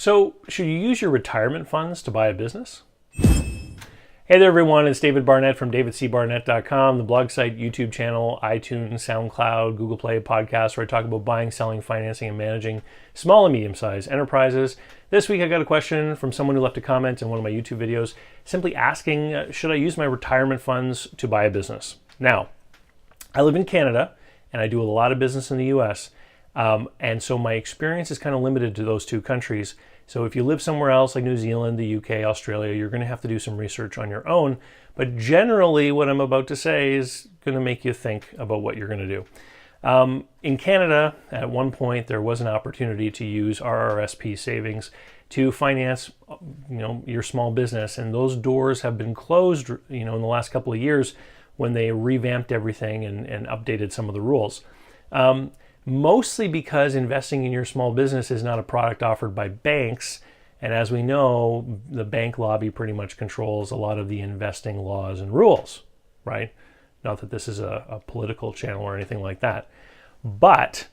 So, should you use your retirement funds to buy a business? Hey there everyone, it's David Barnett from davidcbarnett.com, the blog site, YouTube channel, iTunes, SoundCloud, Google Play podcast, where I talk about buying, selling, financing, and managing small and medium-sized enterprises. This week I got a question from someone who left a comment in one of my YouTube videos, simply asking, should I use my retirement funds to buy a business? Now, I live in Canada, and I do a lot of business in the US, and so my experience is kind of limited to those two countries. So if you live somewhere else like New Zealand, the UK, Australia, you're going to have to do some research on your own. But generally, what I'm about to say is going to make you think about what you're going to do. In Canada, at one point, there was an opportunity to use RRSP savings to finance, your small business, and those doors have been closed, in the last couple of years when they revamped everything and updated some of the rules. Mostly because investing in your small business is not a product offered by banks. And as we know, the bank lobby pretty much controls a lot of the investing laws and rules, right? Not that this is a political channel or anything like that. But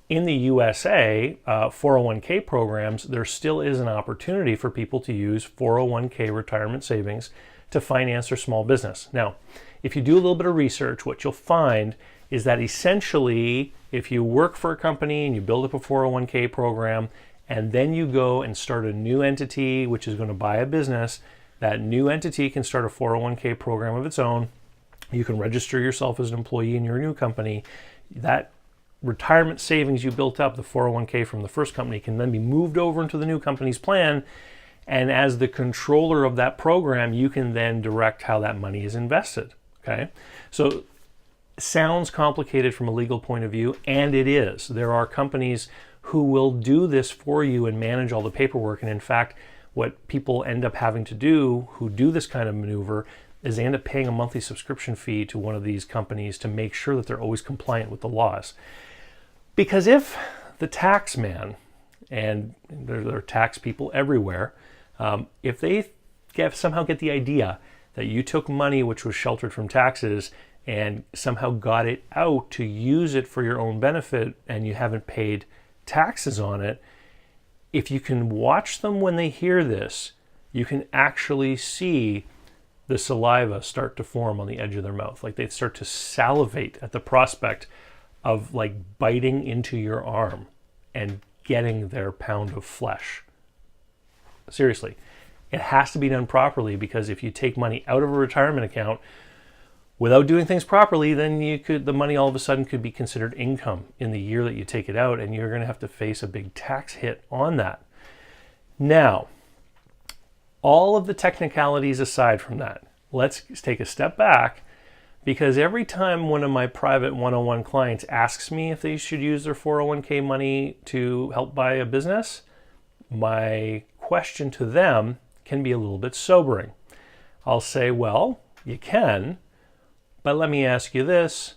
in the USA, 401k programs, there still is an opportunity for people to use 401k retirement savings to finance their small business. Now, if you do a little bit of research, what you'll find is that essentially, if you work for a company and you build up a 401k program, and then you go and start a new entity which is going to buy a business, that new entity can start a 401k program of its own. You can register yourself as an employee in your new company. That retirement savings you built up, the 401k from the first company, can then be moved over into the new company's plan. And as the controller of that program, you can then direct how that money is invested. Okay, so sounds complicated from a legal point of view, and it is. There are companies who will do this for you and manage all the paperwork. And in fact, what people end up having to do who do this kind of maneuver is they end up paying a monthly subscription fee to one of these companies to make sure that they're always compliant with the laws. Because if the tax man, and there are tax people everywhere, if they somehow get the idea that you took money which was sheltered from taxes and somehow got it out to use it for your own benefit and you haven't paid taxes on it, if you can watch them when they hear this, you can actually see the saliva start to form on the edge of their mouth. Like they start to salivate at the prospect of like biting into your arm and getting their pound of flesh. Seriously, it has to be done properly, because if you take money out of a retirement account without doing things properly, then the money all of a sudden could be considered income in the year that you take it out, and you're going to have to face a big tax hit on that. Now, all of the technicalities aside from that, let's take a step back, because every time one of my private one-on-one clients asks me if they should use their 401k money to help buy a business, my question to them can be a little bit sobering. I'll say, well, you can, but let me ask you this.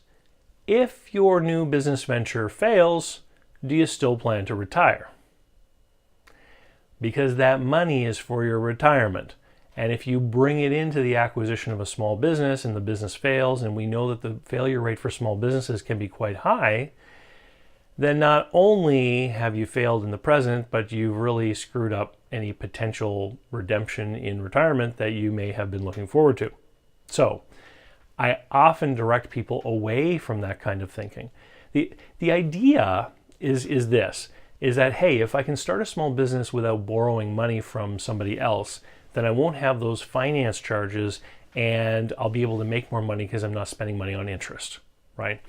If your new business venture fails, do you still plan to retire? Because that money is for your retirement. And if you bring it into the acquisition of a small business and the business fails, and we know that the failure rate for small businesses can be quite high, then not only have you failed in the present, but you've really screwed up any potential redemption in retirement that you may have been looking forward to. So I often direct people away from that kind of thinking. The idea is that, hey, if I can start a small business without borrowing money from somebody else, then I won't have those finance charges and I'll be able to make more money because I'm not spending money on interest, right?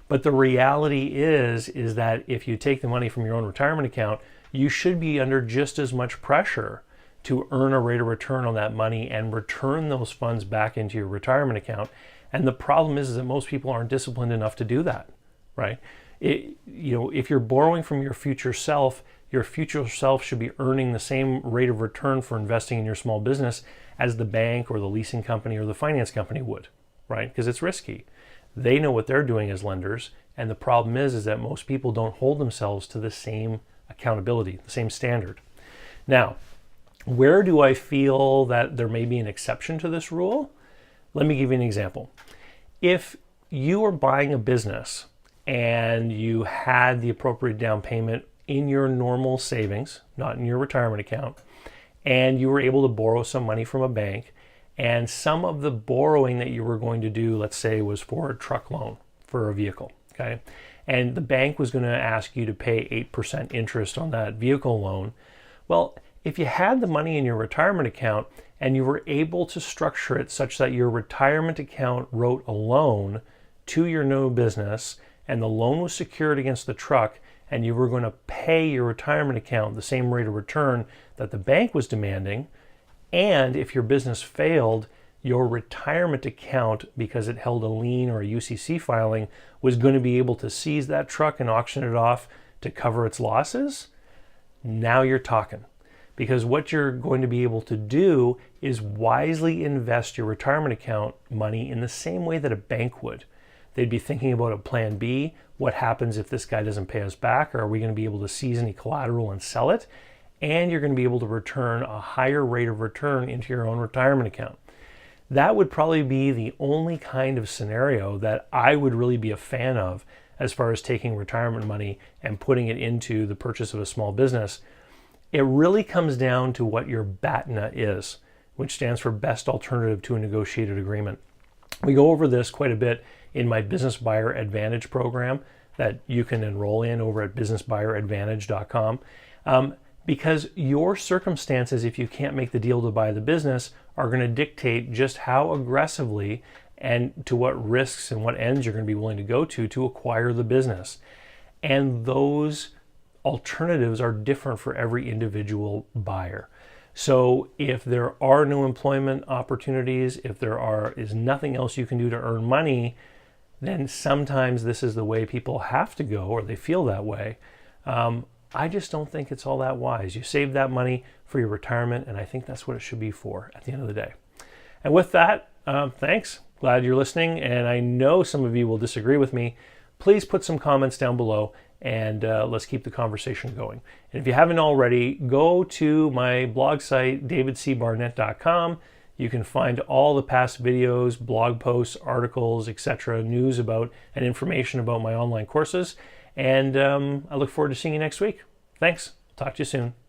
But the reality is that if you take the money from your own retirement account, you should be under just as much pressure to earn a rate of return on that money and return those funds back into your retirement account. And the problem is that most people aren't disciplined enough to do that, right? If you're borrowing from your future self should be earning the same rate of return for investing in your small business as the bank or the leasing company or the finance company would, right? Because it's risky. They know what they're doing as lenders, and the problem is that most people don't hold themselves to the same accountability, the same standard. Now, where do I feel that there may be an exception to this rule? Let me give you an example. If you are buying a business and you had the appropriate down payment in your normal savings, not in your retirement account, and you were able to borrow some money from a bank, and some of the borrowing that you were going to do, let's say, was for a truck loan for a vehicle, okay? And the bank was going to ask you to pay 8% interest on that vehicle loan. Well, if you had the money in your retirement account and you were able to structure it such that your retirement account wrote a loan to your new business and the loan was secured against the truck, and you were going to pay your retirement account the same rate of return that the bank was demanding, and if your business failed, your retirement account, because it held a lien or a UCC filing, was going to be able to seize that truck and auction it off to cover its losses, now you're talking. Because what you're going to be able to do is wisely invest your retirement account money in the same way that a bank would. They'd be thinking about a plan B. What happens if this guy doesn't pay us back? Or are we going to be able to seize any collateral and sell it? And you're going to be able to return a higher rate of return into your own retirement account. That would probably be the only kind of scenario that I would really be a fan of as far as taking retirement money and putting it into the purchase of a small business. It really comes down to what your BATNA is, which stands for Best Alternative to a Negotiated Agreement. We go over this quite a bit in my Business Buyer Advantage program that you can enroll in over at businessbuyeradvantage.com. Because your circumstances, if you can't make the deal to buy the business, are going to dictate just how aggressively and to what risks and what ends you're going to be willing to go to acquire the business. And those alternatives are different for every individual buyer. So if there are no employment opportunities, if there is nothing else you can do to earn money, then sometimes this is the way people have to go, or they feel that way. I just don't think it's all that wise. You save that money for your retirement, and I think that's what it should be for at the end of the day. And with that, thanks. Glad you're listening, and I know some of you will disagree with me. Please put some comments down below, and let's keep the conversation going. And if you haven't already, go to my blog site, davidcbarnett.com. You can find all the past videos, blog posts, articles, etc., news about and information about my online courses. And I look forward to seeing you next week. Thanks. Talk to you soon.